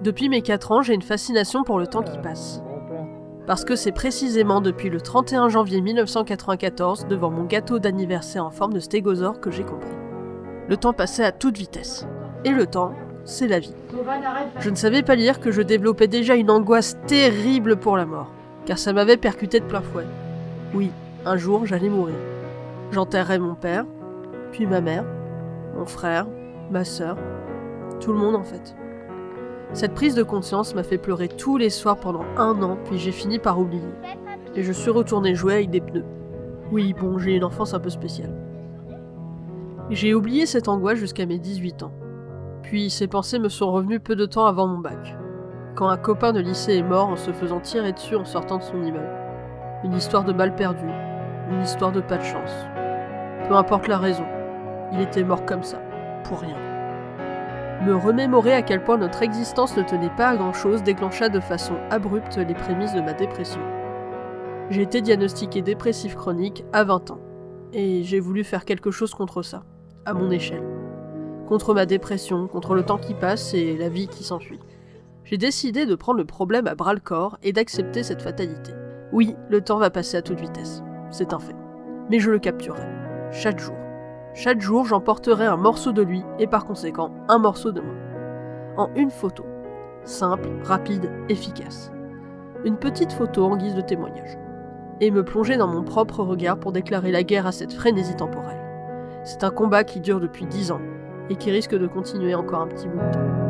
Depuis mes 4 ans, j'ai une fascination pour le temps qui passe. Parce que c'est précisément depuis le 31 janvier 1994, devant mon gâteau d'anniversaire en forme de stégosaure, que j'ai compris. Le temps passait à toute vitesse. Et le temps, c'est la vie. Je ne savais pas lire que je développais déjà une angoisse terrible pour la mort, car ça m'avait percuté de plein fouet. Oui, un jour, j'allais mourir. J'enterrerais mon père, puis ma mère, mon frère, ma sœur, tout le monde en fait. Cette prise de conscience m'a fait pleurer tous les soirs pendant 1 an, puis j'ai fini par oublier. Et je suis retourné jouer avec des pneus. Oui, bon, j'ai une enfance un peu spéciale. J'ai oublié cette angoisse jusqu'à mes 18 ans. Puis ces pensées me sont revenues peu de temps avant mon bac, quand un copain de lycée est mort en se faisant tirer dessus en sortant de son immeuble. Une histoire de balle perdue, une histoire de pas de chance. Peu importe la raison, il était mort comme ça, pour rien. Me remémorer à quel point notre existence ne tenait pas à grand-chose déclencha de façon abrupte les prémices de ma dépression. J'ai été diagnostiqué dépressif chronique à 20 ans, et j'ai voulu faire quelque chose contre ça, à mon échelle. Contre ma dépression, contre le temps qui passe et la vie qui s'enfuit. J'ai décidé de prendre le problème à bras-le-corps et d'accepter cette fatalité. Oui, le temps va passer à toute vitesse, c'est un fait. Mais je le capturerai, chaque jour. Chaque jour, j'emporterai un morceau de lui et par conséquent, un morceau de moi. En une photo. Simple, rapide, efficace. Une petite photo en guise de témoignage. Et me plonger dans mon propre regard pour déclarer la guerre à cette frénésie temporelle. C'est un combat qui dure depuis 10 ans et qui risque de continuer encore un petit bout de temps.